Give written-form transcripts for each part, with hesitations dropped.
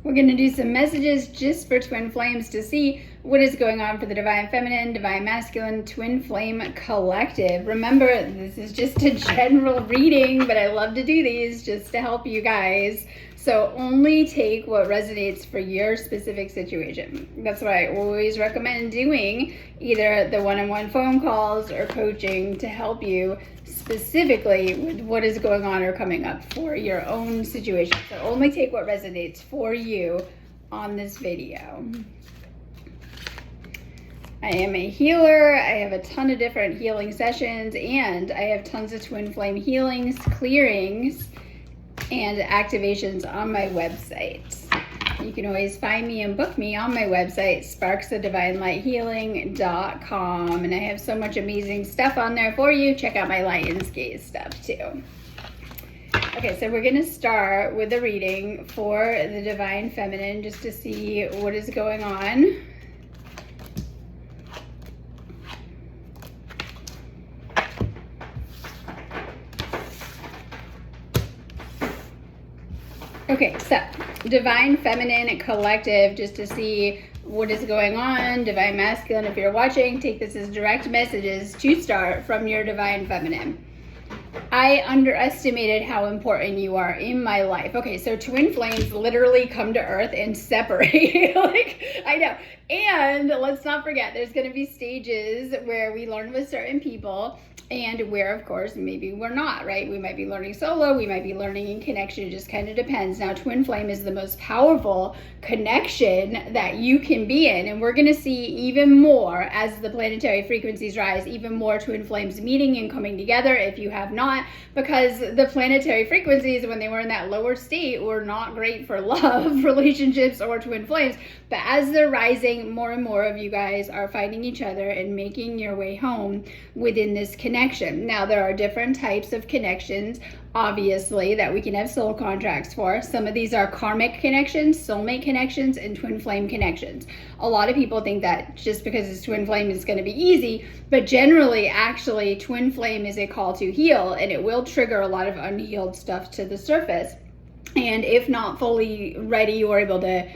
We're going to do some messages just for twin flames to see what is going on for the divine feminine, divine masculine, twin flame collective. Remember, this is just a general reading, but I love to do these just to help you guys. So only take what resonates for your specific situation. That's what I always recommend doing, either the one-on-one phone calls or coaching to help you specifically with what is going on or coming up for your own situation. So only take what resonates for you on this video. I am a healer. I have a ton of different healing sessions, and I have tons of twin flame healings, clearings, and activations on my website. You can always find me and book me on my website, sparksofdivinelighthealing.com, and I have so much amazing stuff on there for you. Check out my light and gaze stuff too. Okay, so we're going to start with a reading for the divine feminine just to see what is going on. Okay, so divine feminine collective, just to see what is going on. Divine masculine, if you're watching, take this as direct messages to start from your divine feminine. I underestimated how important you are in my life. Okay, so twin flames literally come to earth and separate. Like, I know. And let's not forget, there's going to be stages where we learn with certain people and where, of course, maybe we're not, right? We might be learning solo, we might be learning in connection. It just kind of depends. Now, twin flame is the most powerful connection that you can be in. And we're going to see even more as the planetary frequencies rise, even more twin flames meeting and coming together if you have not, because the planetary frequencies, when they were in that lower state, were not great for love, relationships, or twin flames. But as they're rising, more and more of you guys are finding each other and making your way home within this connection. Now, there are different types of connections, obviously, that we can have soul contracts for. Some of these are karmic connections, soulmate connections, and twin flame connections. A lot of people think that just because it's twin flame it's going to be easy, but generally, actually, twin flame is a call to heal, and it will trigger a lot of unhealed stuff to the surface. And if not fully ready or able to,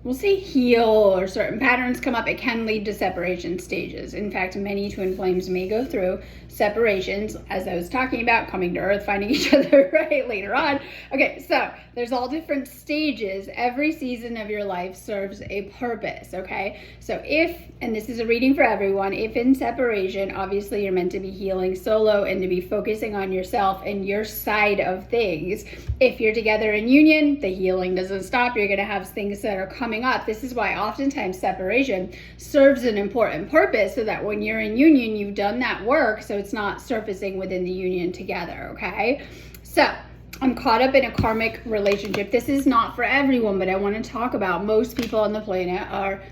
we'll say, heal, or certain patterns come up, it can lead to separation stages. In fact, many twin flames may go through separations, as I was talking about, coming to earth, finding each other, right, later on. Okay, so there's all different stages. Every season of your life serves a purpose, okay? So if, and this is a reading for everyone, if in separation, obviously you're meant to be healing solo and to be focusing on yourself and your side of things. If you're together in union, the healing doesn't stop. You're going to have things that are coming up. This is why oftentimes separation serves an important purpose, so that when you're in union, you've done that work, so it's not surfacing within the union together, okay? So I'm caught up in a karmic relationship. This is not for everyone, but I want to talk about most people on the planet are,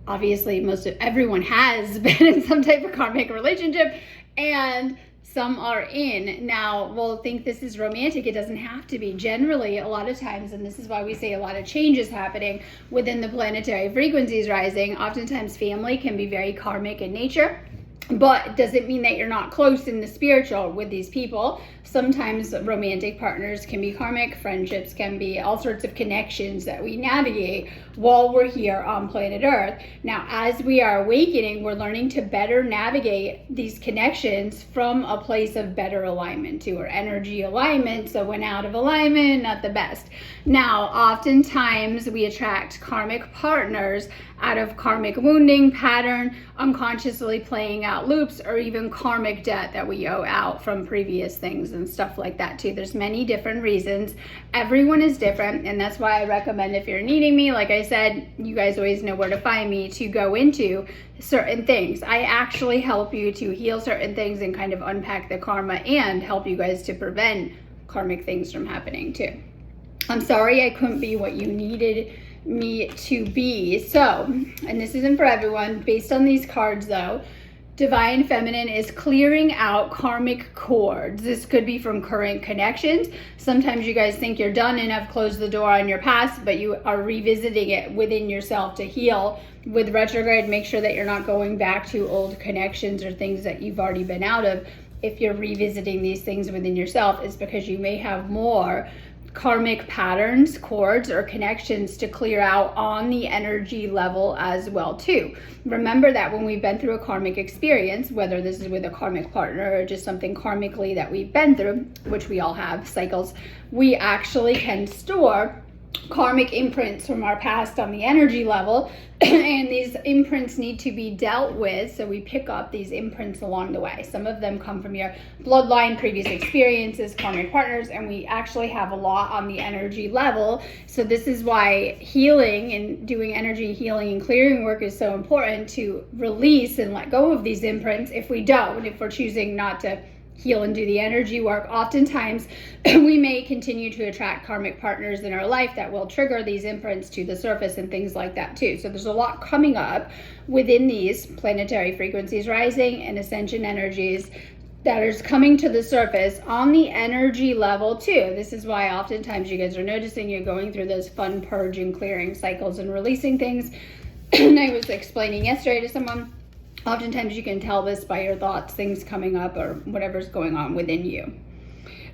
obviously, everyone has been in some type of karmic relationship, and some are in. Now, we'll think this is romantic. It doesn't have to be. Generally, a lot of times, and this is why we say a lot of change is happening within the planetary frequencies rising, oftentimes family can be very karmic in nature. But does it mean that you're not close in the spiritual with these people? Sometimes romantic partners can be karmic, friendships can be all sorts of connections that we navigate while we're here on planet Earth. Now, as we are awakening, we're learning to better navigate these connections from a place of better alignment to our energy alignment. So when out of alignment, not the best. Now, oftentimes we attract karmic partners out of karmic wounding pattern, unconsciously playing out loops, or even karmic debt that we owe out from previous things and stuff like that too. There's many different reasons. Everyone is different, and that's why I recommend, if you're needing me, like I said, you guys always know where to find me to go into certain things. I actually help you to heal certain things and kind of unpack the karma and help you guys to prevent karmic things from happening too. I'm sorry I couldn't be what you needed me to be. So, and this isn't for everyone, based on these cards though, divine feminine is clearing out karmic cords. This could be from current connections. Sometimes you guys think you're done and have closed the door on your past, but you are revisiting it within yourself to heal. With retrograde, make sure that you're not going back to old connections or things that you've already been out of. If you're revisiting these things within yourself, it's because you may have more karmic patterns, cords, or connections to clear out on the energy level as well too. Remember that when we've been through a karmic experience, whether this is with a karmic partner or just something karmically that we've been through, which we all have cycles, we actually can store karmic imprints from our past on the energy level, and these imprints need to be dealt with. So we pick up these imprints along the way. Some of them come from your bloodline, previous experiences, karmic partners, and we actually have a lot on the energy level. So this is why healing and doing energy healing and clearing work is so important, to release and let go of these imprints. If we're choosing not to heal and do the energy work, oftentimes we may continue to attract karmic partners in our life that will trigger these imprints to the surface and things like that too. So there's a lot coming up within these planetary frequencies rising and ascension energies that is coming to the surface on the energy level too. This is why oftentimes you guys are noticing you're going through those fun purge and clearing cycles and releasing things. And I was explaining yesterday to someone, oftentimes you can tell this by your thoughts, things coming up, or whatever's going on within you.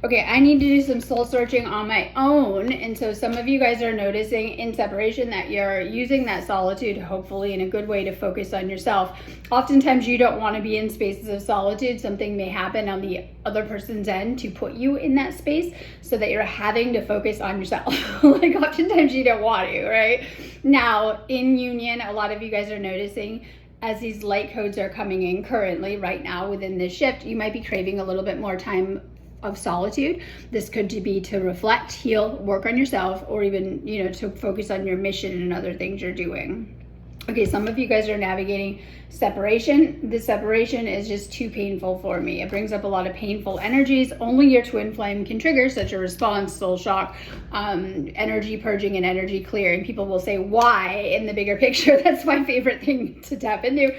Okay, I need to do some soul searching on my own. And so some of you guys are noticing in separation that you're using that solitude, hopefully in a good way, to focus on yourself. Oftentimes you don't want to be in spaces of solitude. Something may happen on the other person's end to put you in that space so that you're having to focus on yourself. Like oftentimes you don't want to, right? Now in union, a lot of you guys are noticing as these light codes are coming in currently right now within this shift, you might be craving a little bit more time of solitude. This could be to reflect, heal, work on yourself, or even, to focus on your mission and other things you're doing. Okay, some of you guys are navigating separation. This separation is just too painful for me. It brings up a lot of painful energies. Only your twin flame can trigger such a response, soul shock, energy purging and energy clearing. People will say, why, in the bigger picture? That's my favorite thing to tap into.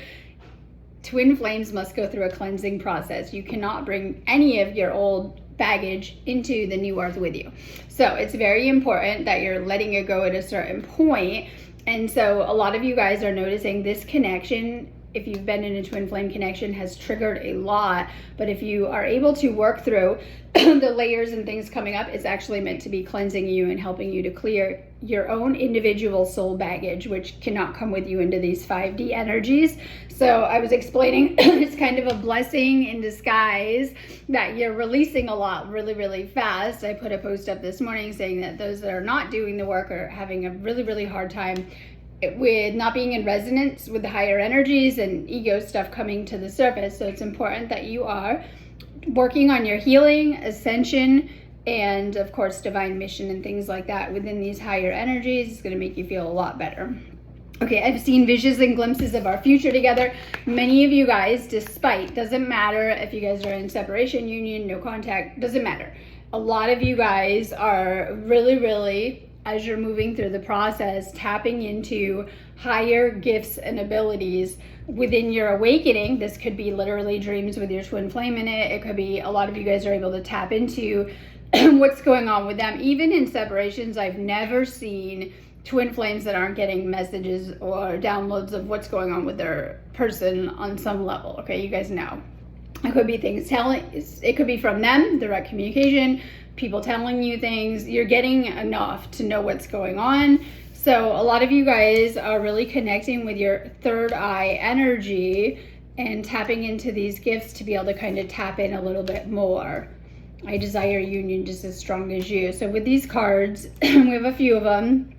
Twin flames must go through a cleansing process. You cannot bring any of your old baggage into the new earth with you. So it's very important that you're letting it go at a certain point. And so a lot of you guys are noticing this connection, if you've been in a twin flame connection, has triggered a lot. But if you are able to work through the layers and things coming up, it's actually meant to be cleansing you and helping you to clear your own individual soul baggage, which cannot come with you into these 5D energies. So I was explaining it's kind of a blessing in disguise that you're releasing a lot really, really fast. I put a post up this morning saying that those that are not doing the work are having a really, really hard time with not being in resonance with the higher energies and ego stuff coming to the surface. So it's important that you are working on your healing, ascension, and of course divine mission and things like that within these higher energies. It's going to make you feel a lot better. Okay, I've seen visions and glimpses of our future together. Many of you guys, doesn't matter if you guys are in separation, union, no contact, doesn't matter. A lot of you guys are really, really, as you're moving through the process, tapping into higher gifts and abilities within your awakening. This could be literally dreams with your twin flame in it. It could be a lot of you guys are able to tap into what's going on with them. Even in separations, I've never seen twin flames that aren't getting messages or downloads of what's going on with their person on some level. Okay, you guys know. It could be things it could be from them, direct communication, people telling you things. You're getting enough to know what's going on. So a lot of you guys are really connecting with your third eye energy and tapping into these gifts to be able to kind of tap in a little bit more. I desire union just as strong as you. So with these cards, we have a few of them.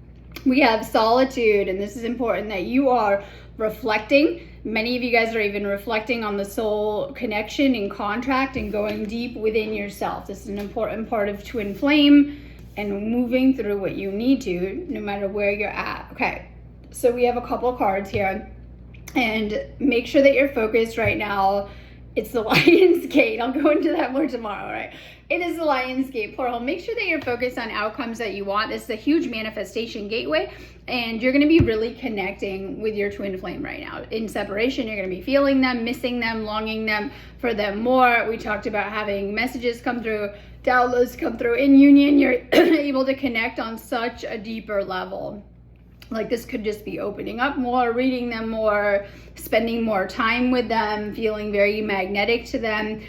We have solitude, and this is important that you are reflecting. Many of you guys are even reflecting on the soul connection and contract and going deep within yourself. This is an important part of twin flame and moving through what you need to, no matter where you're at. Okay, so we have a couple cards here, and make sure that you're focused right now. It's the Lion's Gate. I'll go into that more tomorrow, right? It is the Lion's Gate portal. Make sure that you're focused on outcomes that you want. This is a huge manifestation gateway, and you're going to be really connecting with your twin flame right now. In separation, you're going to be feeling them, missing them, longing them for them more. We talked about having messages come through, downloads come through. In union, you're able to connect on such a deeper level. Like this could just be opening up more, reading them more, spending more time with them, feeling very magnetic to them.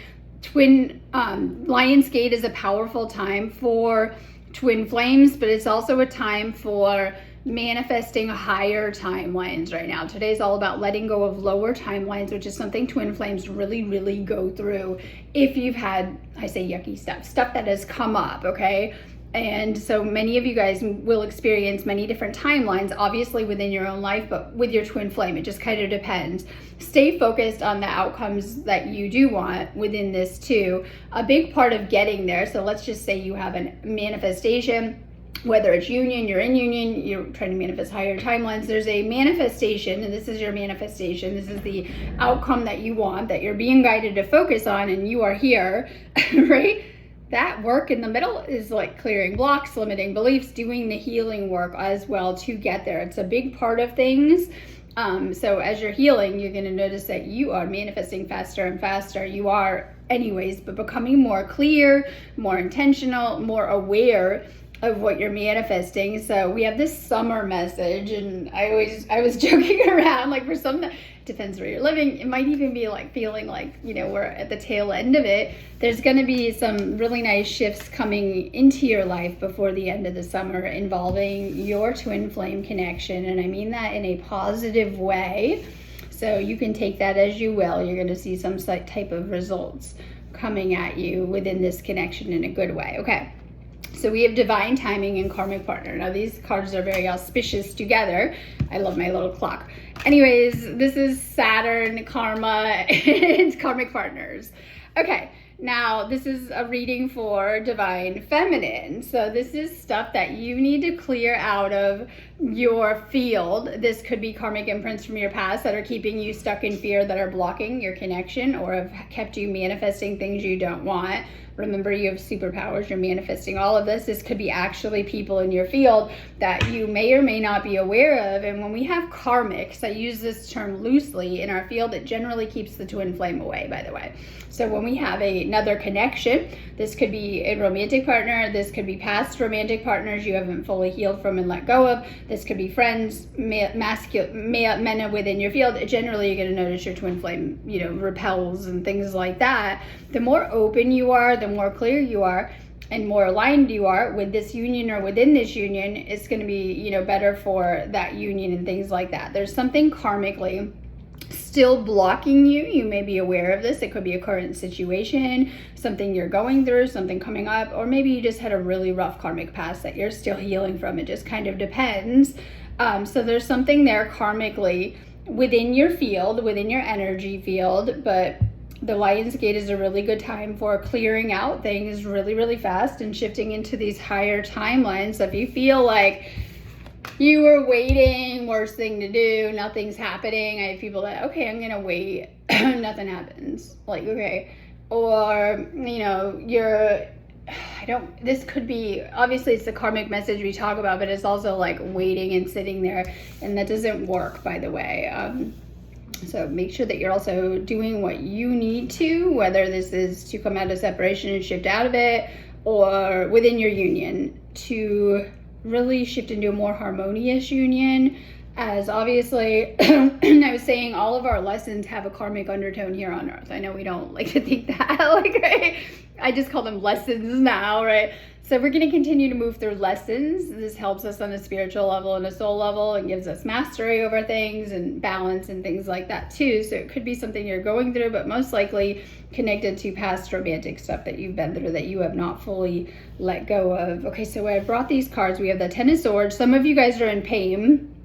Lion's Gate is a powerful time for twin flames, but it's also a time for manifesting higher timelines right now. Today's all about letting go of lower timelines, which is something twin flames really go through if you've had, I say yucky stuff that has come up, okay? And so many of you guys will experience many different timelines, obviously within your own life, but with your twin flame, it just kind of depends. Stay focused on the outcomes that you do want within this too. A big part of getting there, so let's just say you have a manifestation, whether it's union, you're in union, you're trying to manifest higher timelines, there's a manifestation, and this is your manifestation. This is the outcome that you want, that you're being guided to focus on, and you are here, right? That work in the middle is like clearing blocks, limiting beliefs, doing the healing work as well to get there. It's a big part of things. So as you're healing, you're going to notice that you are manifesting faster and faster. You are anyways, but becoming more clear, more intentional, more aware of what you're manifesting. So we have this summer message, and I was joking around, like for some, depends where you're living, it might even be like feeling like, you know, we're at the tail end of it. There's going to be some really nice shifts coming into your life before the end of the summer involving your twin flame connection, and I mean that in a positive way. So you can take that as you will. You're going to see some type of results coming at you within this connection in a good way. Okay. So we have divine timing and karmic partner. Now these cards are very auspicious together. I love my little clock. Anyways, this is Saturn, karma, and karmic partners. Okay, now this is a reading for divine feminine. So this is stuff that you need to clear out of your field. This could be karmic imprints from your past that are keeping you stuck in fear, that are blocking your connection or have kept you manifesting things you don't want. Remember, you have superpowers. You're manifesting all of this. This could be actually people in your field that you may or may not be aware of. And when we have karmics, I use this term loosely, in our field, it generally keeps the twin flame away, by the way. So when we have another connection, this could be a romantic partner. This could be past romantic partners you haven't fully healed from and let go of. This could be friends, men within your field. Generally, you're going to notice your twin flame, you know, repels and things like that. The more open you are, the more clear you are, and more aligned you are with this union or within this union, it's going to be, you know, better for that union and things like that. There's something karmically still blocking you. You may be aware of this. It could be a current situation, something you're going through, something coming up, or maybe you just had a really rough karmic past that you're still healing from. It just kind of depends. So there's something there karmically within your field, within your energy field, but the Lion's Gate is a really good time for clearing out things really fast and shifting into these higher timelines. So if you feel like you were waiting, worst thing to do, nothing's happening. I have people that, okay, I'm gonna wait, nothing happens. Like, okay. Or, you know, this could be, obviously it's the karmic message we talk about, but it's also like waiting and sitting there, and that doesn't work, by the way. So make sure that you're also doing what you need to, whether this is to come out of separation and shift out of it, or within your union to really shift into a more harmonious union. As obviously, I was saying, all of our lessons have a karmic undertone here on earth. I know we don't like to think that, like, right? I just call them lessons now, right? So we're going to continue to move through lessons. This helps us on a spiritual level and a soul level, and gives us mastery over things and balance and things like that too. So it could be something you're going through, but most likely connected to past romantic stuff that you've been through that you have not fully let go of. Okay, so I brought these cards. We have the Ten of Swords. Some of you guys are in pain.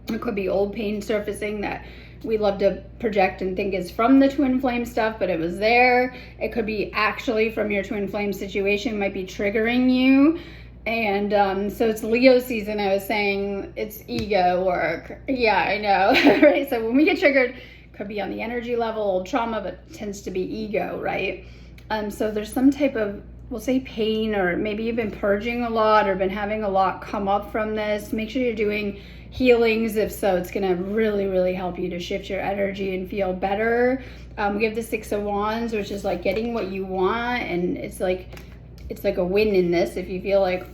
It could be old pain surfacing that we love to project and think is from the twin flame stuff, but it was there. It could be actually from your twin flame situation, might be triggering you. And so it's Leo season. I was saying it's ego work. Yeah, I know, right? So when we get triggered, could be on the energy level, old trauma, but it tends to be ego, right? So there's some type of, we'll say pain, or maybe you've been purging a lot or been having a lot come up from this. Make sure you're doing healings. If so, it's going to really help you to shift your energy and feel better. We have the Six of Wands, which is like getting what you want, and it's like a win in this. If you feel like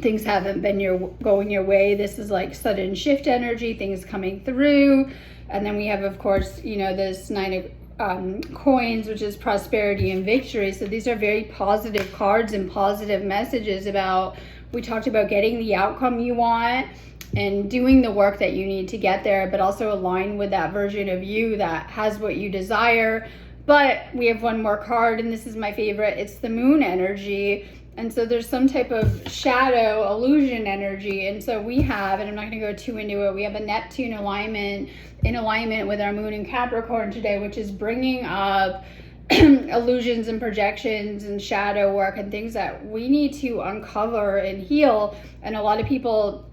things haven't been going your way, this is like sudden shift energy, things coming through. And then we have, of course, you know, this Nine of Coins, which is prosperity and victory. So these are very positive cards and positive messages about We talked about getting the outcome you want and doing the work that you need to get there, but also align with that version of you that has what you desire. But we have one more card, and this is my favorite. It's the moon energy. And so there's some type of shadow illusion energy. And so we have, and I'm not going to go too into it, we have a Neptune alignment in alignment with our moon in Capricorn today, which is bringing up illusions and projections and shadow work and things that we need to uncover and heal. And a lot of people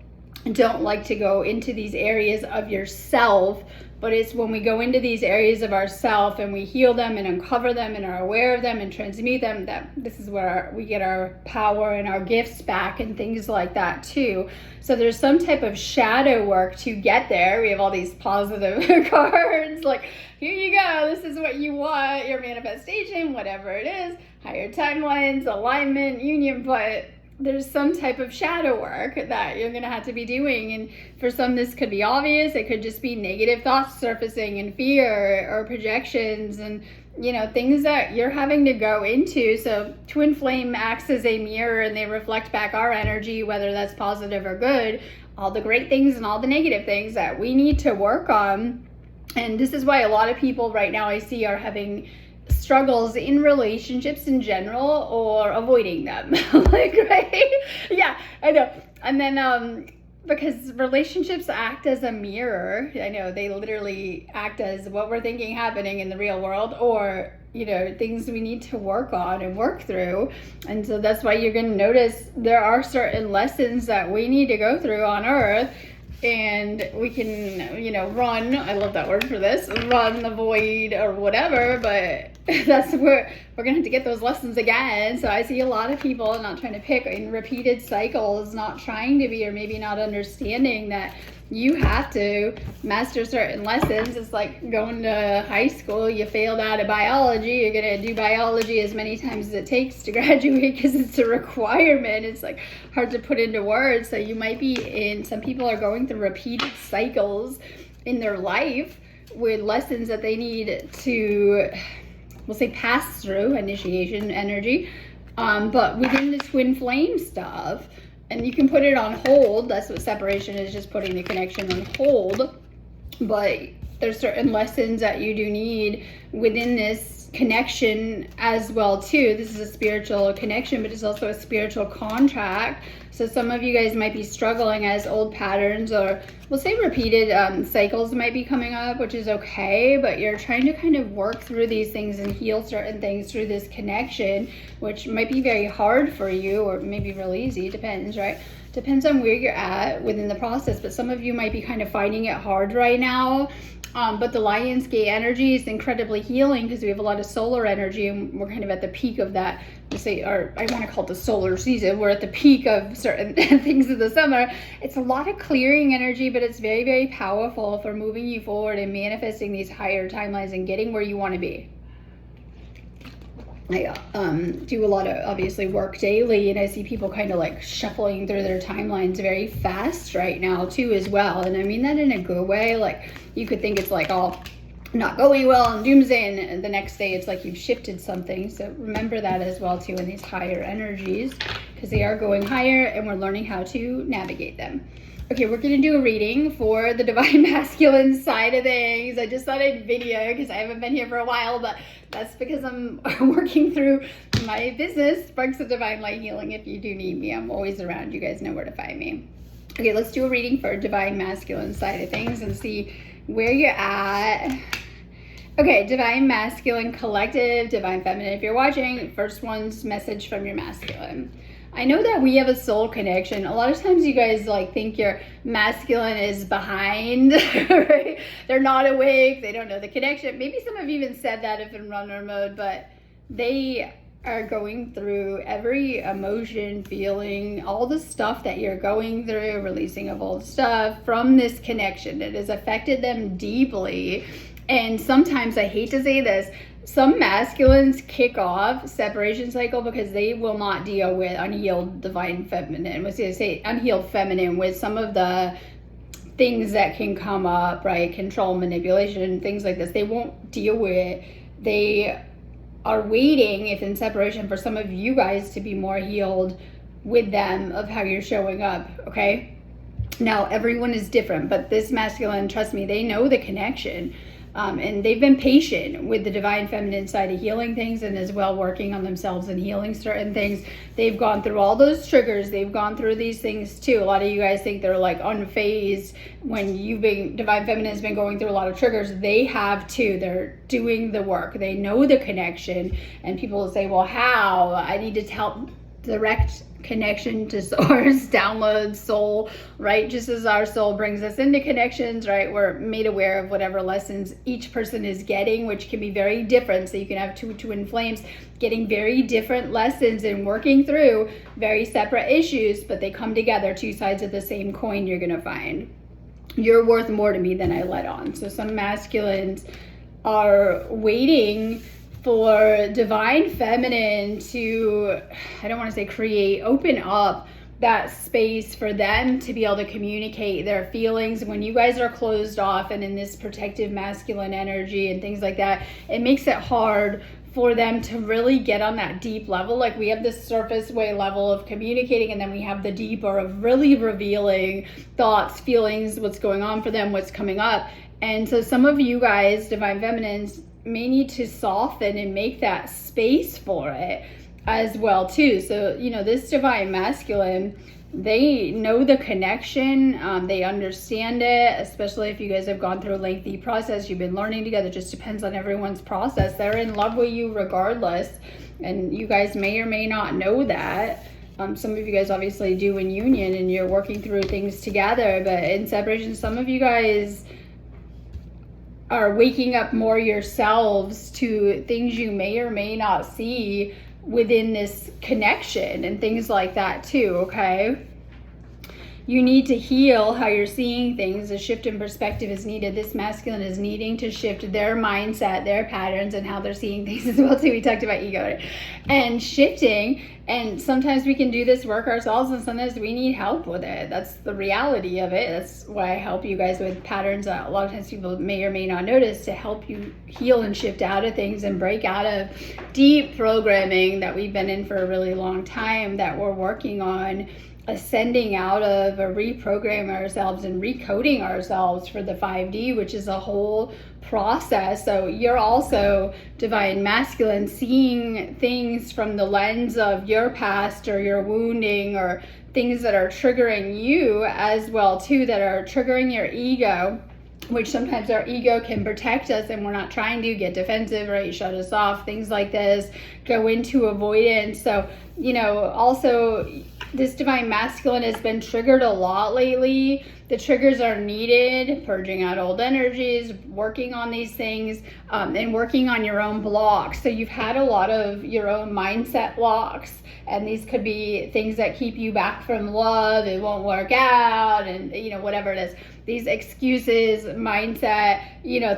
don't like to go into these areas of yourself, but it's when we go into these areas of ourself and we heal them and uncover them and are aware of them and transmute them, that this is where we get our power and our gifts back and things like that too. So there's some type of shadow work to get there. We have all these positive cards, like, here you go, this is what you want, your manifestation, whatever it is, higher timelines, alignment, union, but there's some type of shadow work that you're going to have to be doing. And for some, this could be obvious. It could just be negative thoughts surfacing and fear or projections and, you know, things that you're having to go into. So twin flame acts as a mirror, and they reflect back our energy, whether that's positive or good, all the great things and all the negative things that we need to work on. And this is why a lot of people right now I see are having struggles in relationships in general or avoiding them. Like, right? Yeah, I know. And then because relationships act as a mirror. I know they literally act as what we're thinking happening in the real world, or, you know, things we need to work on and work through. And so that's why you're going to notice there are certain lessons that we need to go through on earth. And we can, you know, run, I love that word for this, run the void or whatever, but that's where we're going to have to get those lessons again. So I see a lot of people not trying to pick in repeated cycles, not trying to be, or maybe not understanding that you have to master certain lessons. It's like going to high school, you failed out of biology, you're going to do biology as many times as it takes to graduate because it's a requirement. It's like hard to put into words. So you might be some people are going through repeated cycles in their life with lessons that they need to, we'll say, pass through, initiation energy, but within the twin flame stuff. And you can put it on hold. That's what separation is, just putting the connection on hold. But there's certain lessons that you do need within this connection as well too. This is a spiritual connection, but it's also a spiritual contract. So some of you guys might be struggling as old patterns, or we'll say repeated cycles might be coming up, which is okay, but you're trying to kind of work through these things and heal certain things through this connection, which might be very hard for you, or maybe really easy, depends, right? Depends on where you're at within the process, but some of you might be kind of finding it hard right now. But the Lion's Gate energy is incredibly healing because we have a lot of solar energy, and we're kind of at the peak of that, or I want to call it the solar season. We're at the peak of certain things of the summer. It's a lot of clearing energy, but it's very, very powerful for moving you forward and manifesting these higher timelines and getting where you want to be. I do a lot of, obviously, work daily, and I see people kind of like shuffling through their timelines very fast right now too as well. And I mean that in a good way. Like, you could think it's like all not going well and doomsday, and the next day it's like you've shifted something. So remember that as well too in these higher energies, because they are going higher and we're learning how to navigate them. Okay, we're going to do a reading for the Divine Masculine side of things. I just thought I'd video because I haven't been here for a while, but that's because I'm working through my business, Sparks of Divine Light Healing. If you do need me, I'm always around. You guys know where to find me. Okay, let's do a reading for Divine Masculine side of things and see where you're at. Okay, Divine Masculine Collective, Divine Feminine. If you're watching, first one's message from your masculine. I know that we have a soul connection. A lot of times you guys like think your masculine is behind, right? They're not awake, they don't know the connection. Maybe some have even said that if in runner mode, but they are going through every emotion, feeling, all the stuff that you're going through, releasing of old stuff from this connection. It has affected them deeply. And sometimes, I hate to say this, some masculines kick off separation cycle because they will not deal with unhealed divine feminine. Let's say unhealed feminine with some of the things that can come up, right? Control, manipulation, things like this. They won't deal with it. They are waiting, if in separation, for some of you guys to be more healed with them of how you're showing up, okay? Now, everyone is different, but this masculine, trust me, they know the connection. And they've been patient with the divine feminine side of healing things, and as well working on themselves and healing certain things. They've gone through all those triggers. They've gone through these things too. A lot of you guys think they're like unfazed when divine feminine has been going through a lot of triggers. They have too. They're doing the work. They know the connection. And people will say, well, how? I need to tell direct connection to source, download soul, right? Just as our soul brings us into connections, right? We're made aware of whatever lessons each person is getting, which can be very different. So you can have two twin flames getting very different lessons and working through very separate issues, but they come together, two sides of the same coin. You're going to find you're worth more to me than I let on. So some masculines are waiting for divine feminine to, I don't want to say open up that space for them to be able to communicate their feelings. When you guys are closed off and in this protective masculine energy and things like that, it makes it hard for them to really get on that deep level. Like we have this surface way level of communicating, and then we have the deeper of really revealing thoughts, feelings, what's going on for them, what's coming up. And so some of you guys, divine feminines, may need to soften and make that space for it as well too. So, this divine masculine, they know the connection, they understand it, especially if you guys have gone through a lengthy process, you've been learning together. It just depends on everyone's process. They're in love with you regardless, and you guys may or may not know that. Some of you guys obviously do in union and you're working through things together, but in separation, some of you guys are waking up more yourselves to things you may or may not see within this connection and things like that too, okay? You need to heal how you're seeing things. A shift in perspective is needed. This masculine is needing to shift their mindset, their patterns, and how they're seeing things as well too. We talked about ego, right? And shifting. And sometimes we can do this work ourselves, and sometimes we need help with it. That's the reality of it. That's why I help you guys with patterns that a lot of times people may or may not notice, to help you heal and shift out of things and break out of deep programming that we've been in for a really long time, that we're working on ascending out of, or reprogramming ourselves and recoding ourselves for the 5D, which is a whole process. So you're also divine masculine, seeing things from the lens of your past or your wounding or things that are triggering you as well too, that are triggering your ego, which sometimes our ego can protect us and we're not trying to get defensive, right? Shut us off, things like this, go into avoidance. So, also this divine masculine has been triggered a lot lately. The triggers are needed, purging out old energies, working on these things, and working on your own blocks. So you've had a lot of your own mindset blocks, and these could be things that keep you back from love. It won't work out, and whatever it is. These excuses, mindset,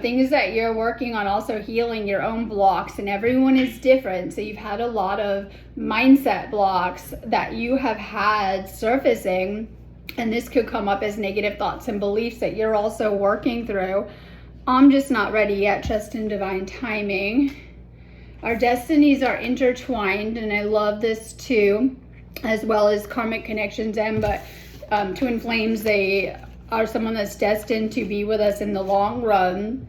things that you're working on, also healing your own blocks, and everyone is different. So you've had a lot of mindset blocks that you have had surfacing, and this could come up as negative thoughts and beliefs that you're also working through. I'm just not ready yet, trust in divine timing. Our destinies are intertwined, and I love this too, as well as karmic connections. But twin flames, they are someone that's destined to be with us in the long run.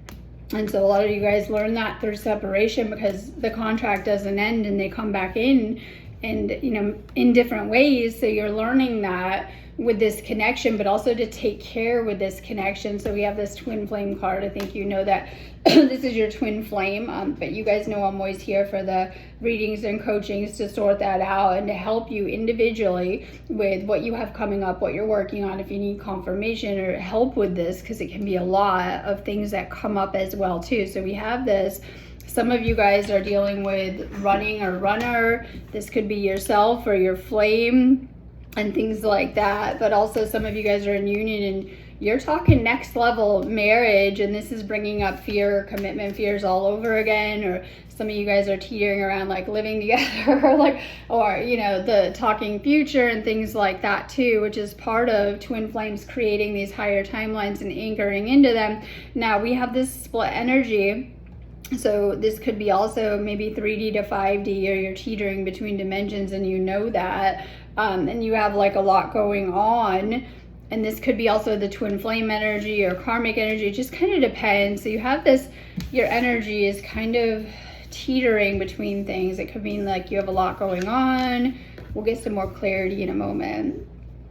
And so a lot of you guys learn that through separation, because the contract doesn't end and they come back in, and in different ways. So you're learning that with this connection, but also to take care with this connection. So we have this twin flame card. I think you know that this is your twin flame, but you guys know I'm always here for the readings and coachings to sort that out and to help you individually with what you have coming up, what you're working on, if you need confirmation or help with this, because it can be a lot of things that come up as well too. So we have this. Some of you guys are dealing with running or runner. This could be yourself or your flame and things like that. But also some of you guys are in union and you're talking next level marriage, and this is bringing up fear, commitment fears all over again. Or some of you guys are teetering around like living together or the talking future and things like that too, which is part of twin flames creating these higher timelines and anchoring into them. Now we have this split energy. So this could be also maybe 3D to 5D, or you're teetering between dimensions and you know that. and you have like a lot going on. And this could be also the twin flame energy or karmic energy. It just kind of depends. So you have this, your energy is kind of teetering between things. It could mean like you have a lot going on. We'll get some more clarity in a moment.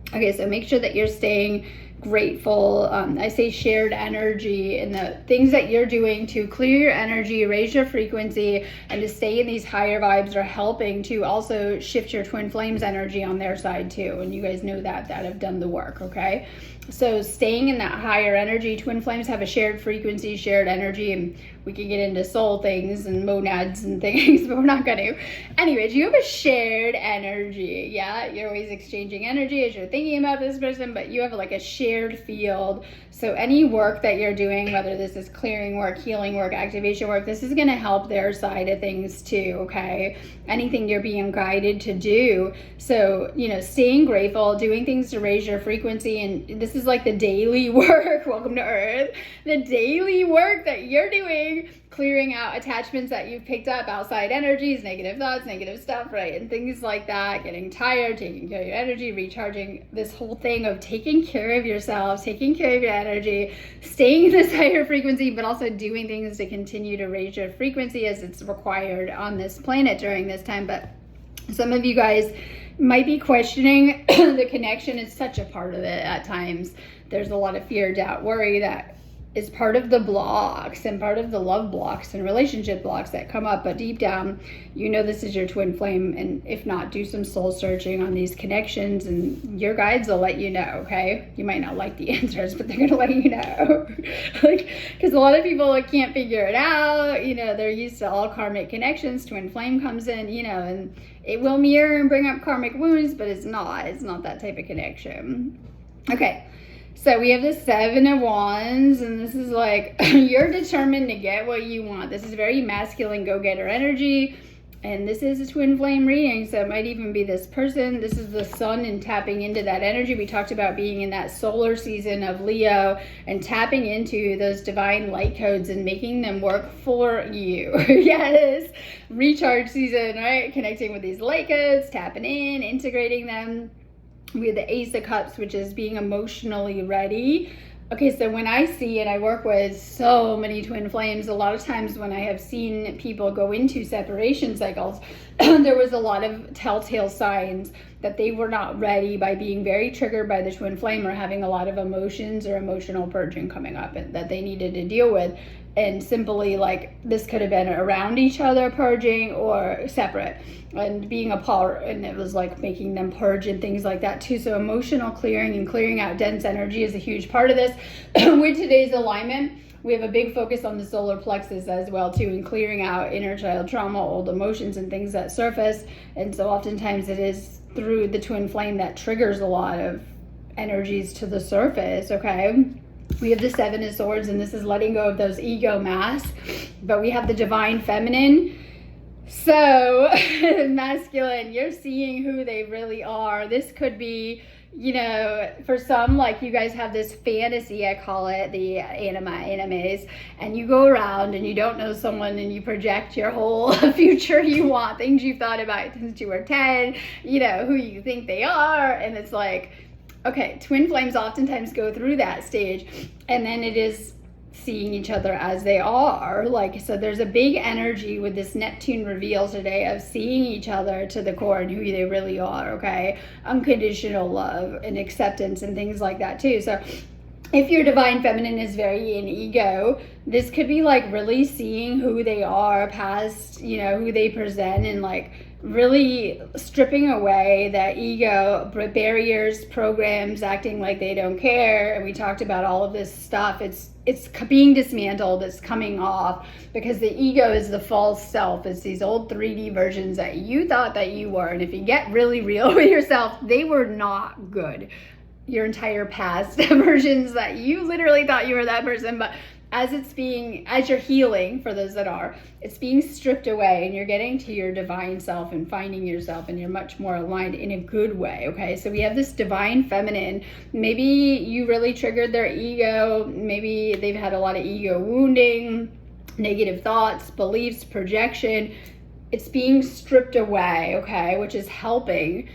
Okay, so make sure that you're staying grateful. I say shared energy, and the things that you're doing to clear your energy, raise your frequency, and to stay in these higher vibes are helping to also shift your twin flames energy on their side too. And you guys know that have done the work, okay? So staying in that higher energy, twin flames have a shared frequency, shared energy, and we can get into soul things and monads and things, but we're not going to. Anyways, you have a shared energy, yeah? You're always exchanging energy as you're thinking about this person, but you have like a shared field. So any work that you're doing, whether this is clearing work, healing work, activation work, this is going to help their side of things too, okay? Anything you're being guided to do. So, you know, staying grateful, doing things to raise your frequency, and this is like the daily work, welcome to Earth, the daily work that you're doing, clearing out attachments that you've picked up, outside energies, negative thoughts, negative stuff, right? And things like that, getting tired, taking care of your energy, recharging, this whole thing of taking care of yourself, taking care of your energy, staying in this higher frequency, but also doing things to continue to raise your frequency as it's required on this planet during this time. But some of you guys might be questioning the connection. Is such a part of it at times. There's a lot of fear, doubt, worry that is part of the blocks and part of the love blocks and relationship blocks that come up. But deep down, you know this is your twin flame. And if not, do some soul searching on these connections, and your guides will let you know, okay? You might not like the answers, but they're gonna let you know. Like, because a lot of people like, can't figure it out. You know, they're used to all karmic connections. Twin flame comes in, you know, and it will mirror and bring up karmic wounds, but it's not that type of connection. Okay. So we have the Seven of Wands, and this is like, you're determined to get what you want. This is very masculine, go-getter energy, and this is a twin flame reading, so it might even be this person. This is the sun and tapping into that energy. We talked about being in that solar season of Leo and tapping into those divine light codes and making them work for you. Yes, recharge season, right? Connecting with these light codes, tapping in, integrating them. We have the Ace of Cups, which is being emotionally ready. Okay, so when I see, and I work with so many twin flames, a lot of times when I have seen people go into separation cycles, there was a lot of telltale signs that they were not ready by being very triggered by the twin flame or having a lot of emotions or emotional purging coming up and that they needed to deal with. And simply like this could have been around each other purging or separate and being apart, and it was like making them purge and things like that too. So emotional clearing and clearing out dense energy is a huge part of this. With today's alignment, we have a big focus on the solar plexus as well too, and clearing out inner child trauma, old emotions and things that surface. And so oftentimes it is through the twin flame that triggers a lot of energies to the surface, okay? We have the Seven of Swords, and this is letting go of those ego masks. But we have the Divine Feminine. So, masculine, you're seeing who they really are. This could be, you know, for some, like you guys have this fantasy, I call it, the animes, and you go around and you don't know someone and you project your whole future you want, things you've thought about since you were 10, you know, who you think they are, and it's like, okay, twin flames oftentimes go through that stage, and then it is seeing each other as they are. Like, so there's a big energy with this Neptune reveal today of seeing each other to the core and who they really are, okay? Unconditional love and acceptance and things like that too. So if your divine feminine is very in ego, this could be like really seeing who they are past, you know, who they present, and like really stripping away that ego, barriers, programs, acting like they don't care. And we talked about all of this stuff. It's being dismantled, it's coming off, because the ego is the false self. It's these old 3D versions that you thought that you were. And if you get really real with yourself, they were not good. Your entire past versions that you literally thought you were that person, but as you're healing, for those that are, it's being stripped away and you're getting to your divine self and finding yourself, and you're much more aligned in a good way, okay? So we have this divine feminine. Maybe you really triggered their ego. Maybe they've had a lot of ego wounding, negative thoughts, beliefs, projection. It's being stripped away, okay, which is helping.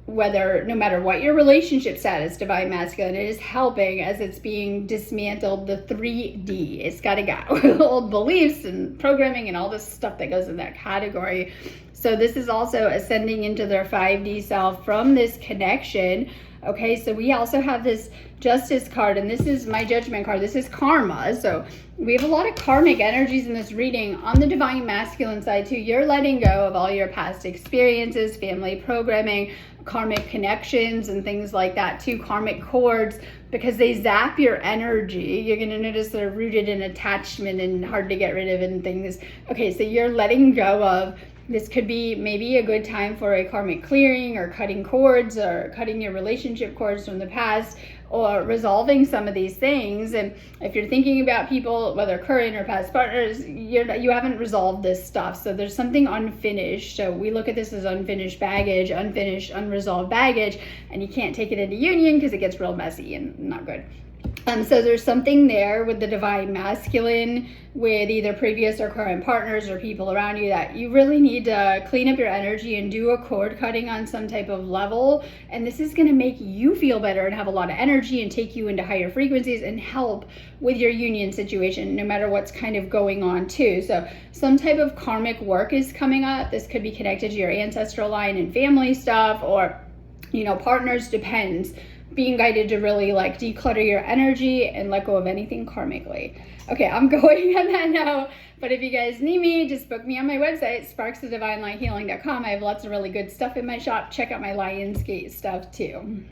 no matter what your relationship status, divine masculine, it is helping as it's being dismantled, the 3D. It's got to go. Old beliefs and programming and all this stuff that goes in that category. So this is also ascending into their 5D self from this connection. Okay, so we also have this Justice card, and this is my Judgment card. This is karma. So we have a lot of karmic energies in this reading. On the divine masculine side too, you're letting go of all your past experiences, family programming, karmic connections and things like that too, karmic cords, because they zap your energy. You're going to notice they're rooted in attachment and hard to get rid of and things. Okay, so you're letting go of. This could be maybe a good time for a karmic clearing or cutting cords or cutting your relationship cords from the past or resolving some of these things. And if you're thinking about people, whether current or past partners, you haven't resolved this stuff. So there's something unfinished. So we look at this as unfinished baggage, unfinished, unresolved baggage, and you can't take it into union because it gets real messy and not good. So there's something there with the divine masculine with either previous or current partners or people around you that you really need to clean up your energy and do a cord cutting on some type of level. And this is going to make you feel better and have a lot of energy and take you into higher frequencies and help with your union situation, no matter what's kind of going on too. So some type of karmic work is coming up. This could be connected to your ancestral line and family stuff, or, partners, depends. Being guided to really like declutter your energy and let go of anything karmically. Okay, I'm going on that now. But if you guys need me, just book me on my website, sparksofdivinelighealing.com. I have lots of really good stuff in my shop. Check out my Lionsgate stuff too.